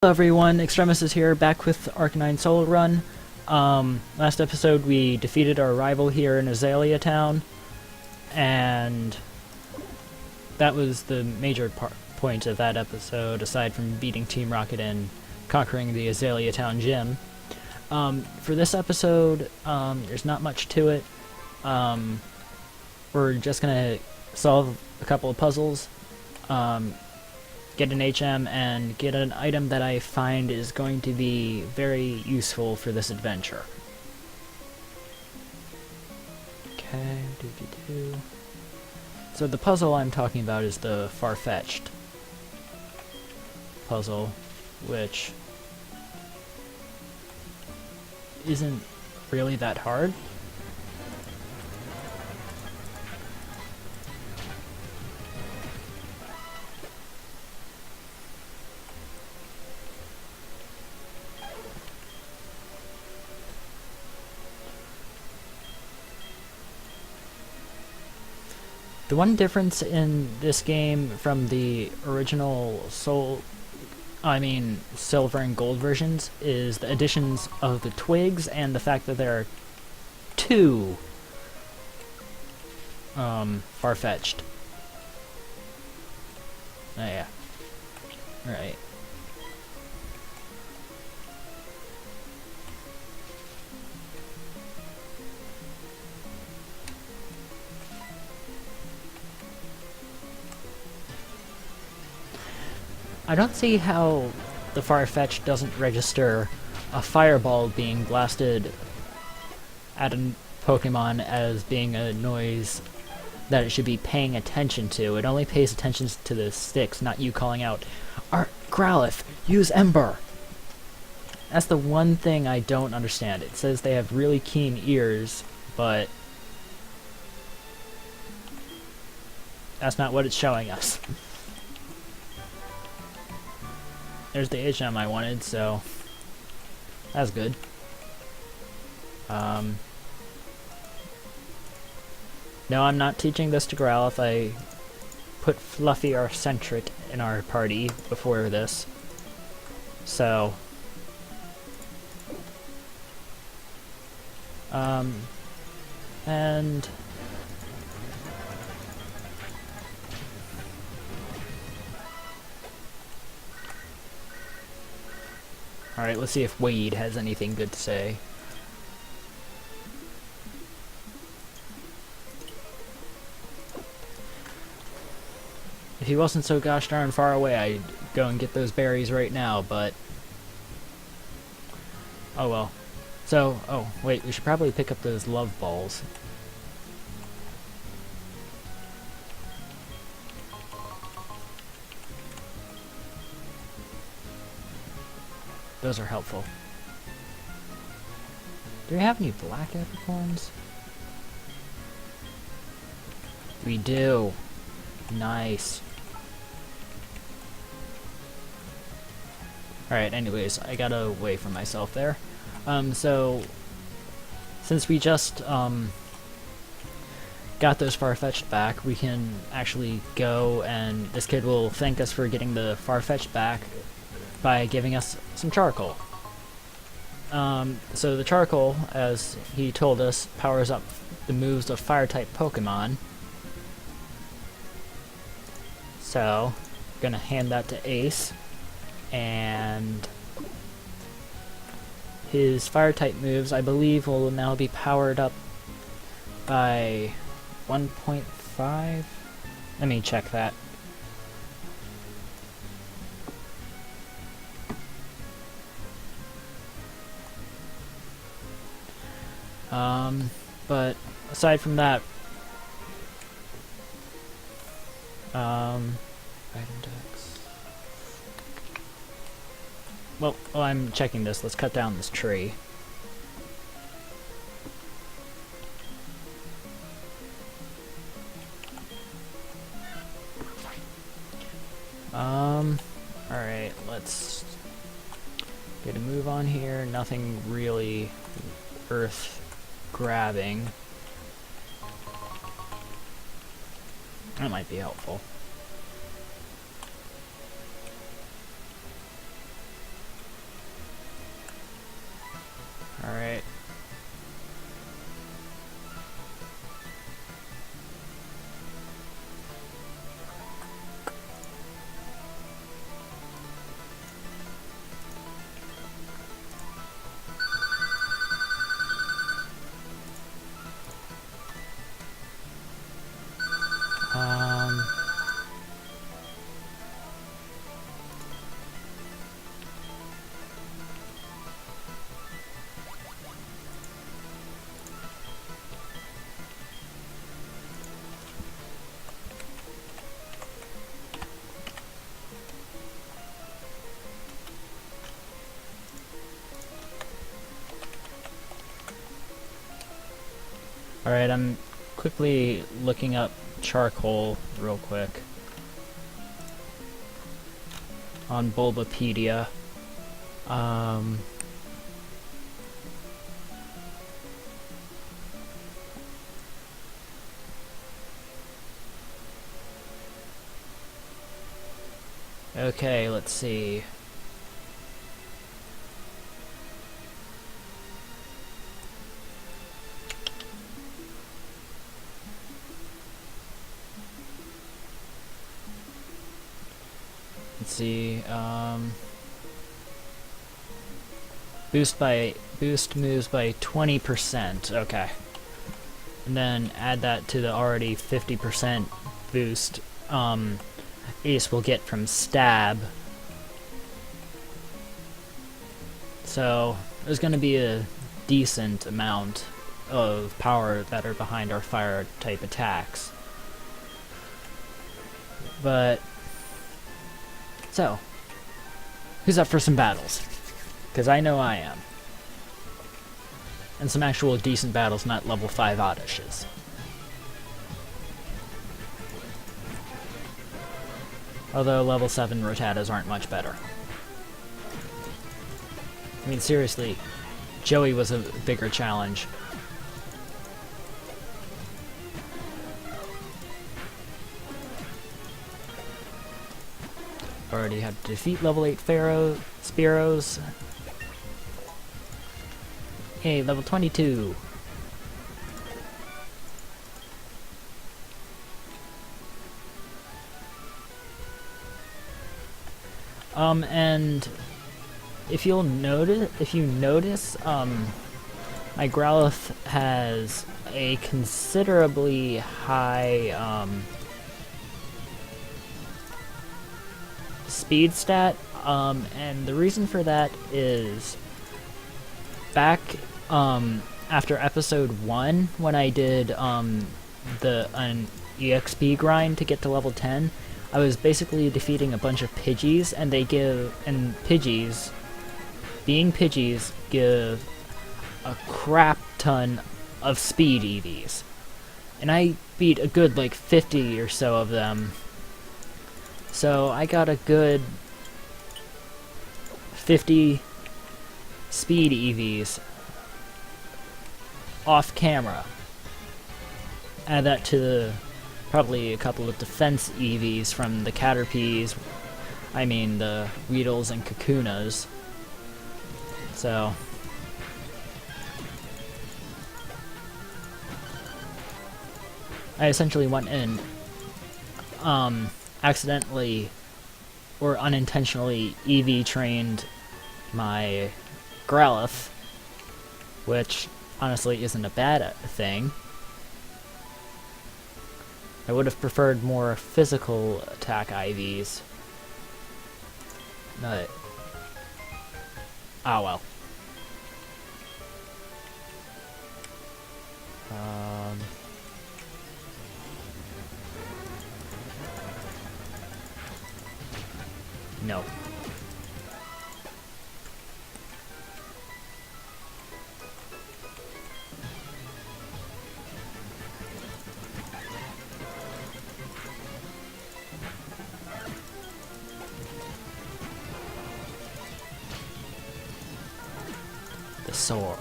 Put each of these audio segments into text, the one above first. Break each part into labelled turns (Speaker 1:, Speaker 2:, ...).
Speaker 1: Hello everyone, Extremis is here, back with Arcanine solo run. Last episode we defeated our rival here in Azalea Town, and that was the major point of that episode, aside from beating Team Rocket and conquering the Azalea Town gym. For this episode, there's not much to it. We're just gonna solve a couple of puzzles, get an HM, and get an item that I find is going to be very useful for this adventure. Okay, So the puzzle I'm talking about is the far-fetched puzzle, which isn't really that hard. The one difference in this game from the original Silver and Gold versions is the additions of the twigs and the fact that there are two far-fetched. Oh yeah. Right. I don't see how the Farfetch doesn't register a fireball being blasted at a Pokemon as being a noise that it should be paying attention to. It only pays attention to the sticks, not you calling out, Growlithe, use Ember! That's the one thing I don't understand. It says they have really keen ears, but that's not what it's showing us. There's the HM I wanted, so that's good. No, I'm not teaching this to Growlithe. I put Fluffy or Centric in our party before this. So, and alright, let's see if Wade has anything good to say. If he wasn't so gosh darn far away, I'd go and get those berries right now, but oh well. So, oh, wait, we should probably pick up those love balls. Those are helpful. Do we have any black apricorns? We do. Nice. Alright, anyways, I got away from myself there. So, since we just, got those Farfetch'd back, we can actually go and this kid will thank us for getting the Farfetch'd back by giving us some charcoal. So the charcoal, as he told us, powers up the moves of fire-type Pokemon. So, gonna hand that to Ace, and his fire-type moves, I believe, will now be powered up by 1.5? Let me check that. But aside from that, item decks. Well, while I'm checking this, let's cut down this tree. Alright, let's get a move on here. Nothing really earth grabbing. That might be helpful. Alright, I'm quickly looking up charcoal real quick on Bulbapedia. Okay, let's see. Let's see, boost moves by 20%, okay. And then add that to the already 50% boost, Ace will get from stab. So, there's gonna be a decent amount of power that are behind our fire type attacks. But, so, who's up for some battles? Because I know I am. And some actual decent battles, not level 5 Oddishes. Although level 7 Rattatas aren't much better. I mean, seriously, Joey was a bigger challenge. Already had to defeat level 8 Spearows. Hey, level 22. And if you notice, my Growlithe has a considerably high, speed stat, and the reason for that is back, after episode 1, when I did, an EXP grind to get to level 10, I was basically defeating a bunch of Pidgeys, and Pidgeys, being Pidgeys, give a crap ton of speed EVs. And I beat a good, like, 50 or so of them. So I got a good 50 speed EVs off camera. Add that to probably a couple of defense EVs from the Caterpies, the Weedles and Kakunas. So I essentially went in, accidentally or unintentionally EV trained my Growlithe, which honestly isn't a bad thing. I would have preferred more physical attack IVs. But ah well. No. The sword.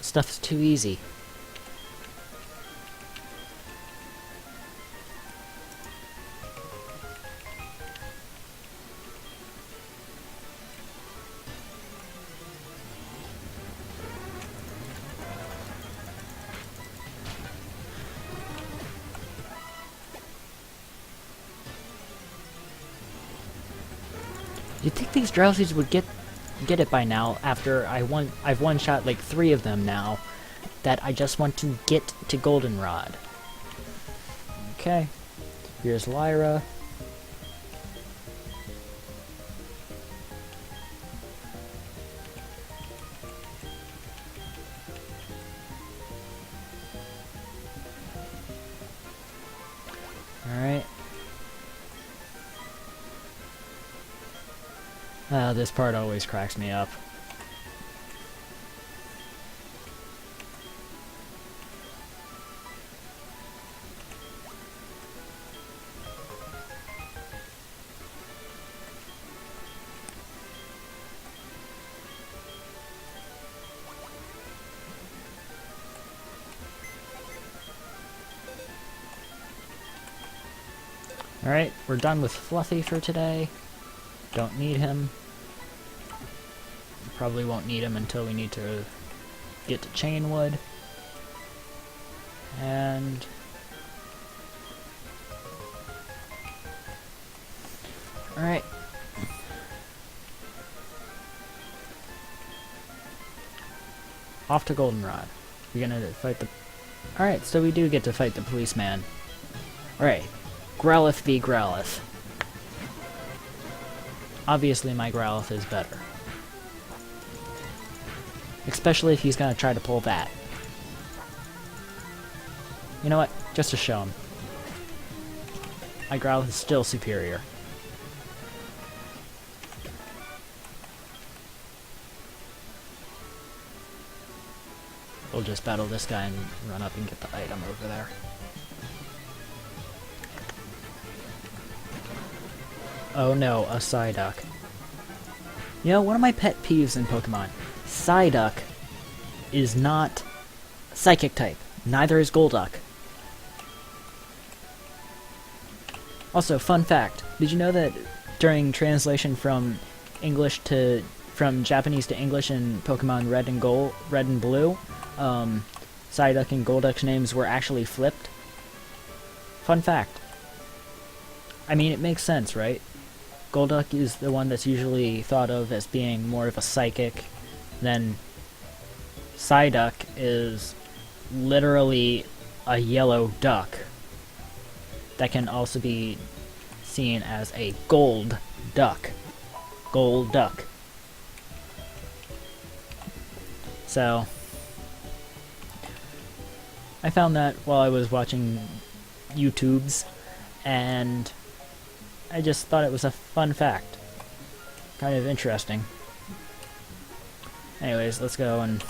Speaker 1: Stuff's too easy. You'd think these Drowsies would get it by now, after I've one-shot like 3 of them now, that I just want to get to Goldenrod. Okay, here's Lyra. Alright. This part always cracks me up. Alright, we're done with Fluffy for today. Don't need him. Probably won't need him until we need to get to Chainwood. And... alright. Off to Goldenrod. We're gonna fight the... alright, so we do get to fight the policeman. Alright. Growlithe v. Growlithe. Obviously my Growlithe is better. Especially if he's gonna try to pull that. You know what? Just to show him. My Growlithe is still superior. We'll just battle this guy and run up and get the item over there. Oh no, a Psyduck. You know, one of my pet peeves in Pokemon. Psyduck is not Psychic type. Neither is Golduck. Also, fun fact. Did you know that during translation from Japanese to English in Pokemon Red and Blue, Psyduck and Golduck's names were actually flipped? Fun fact. I mean, it makes sense, right? Golduck is the one that's usually thought of as being more of a psychic, then Psyduck is literally a yellow duck that can also be seen as a gold duck. Gold duck. So, I found that while I was watching YouTubes, and I just thought it was a fun fact. Kind of interesting. Anyways, let's go and...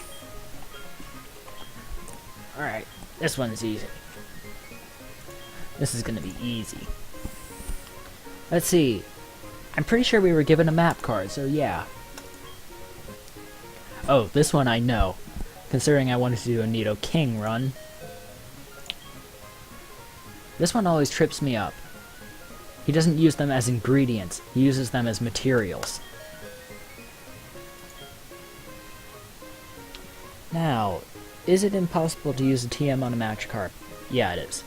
Speaker 1: alright, this one's easy. This is gonna be easy. Let's see. I'm pretty sure we were given a map card, so yeah. Oh, this one I know, considering I wanted to do a Nidoking run. This one always trips me up. He doesn't use them as ingredients, he uses them as materials. Now, is it impossible to use a TM on a Magikarp? Yeah, it is.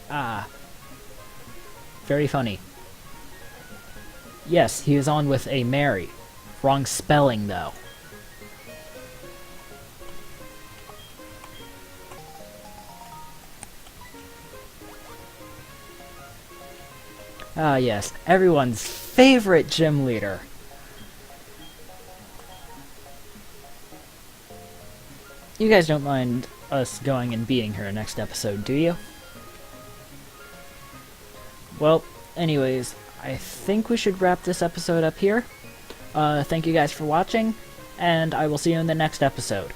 Speaker 1: Ah. Very funny. Yes, he is on with a Mary. Wrong spelling, though. Ah, yes, everyone's favorite gym leader. You guys don't mind us going and beating her next episode, do you? Well, anyways, I think we should wrap this episode up here. Thank you guys for watching, and I will see you in the next episode.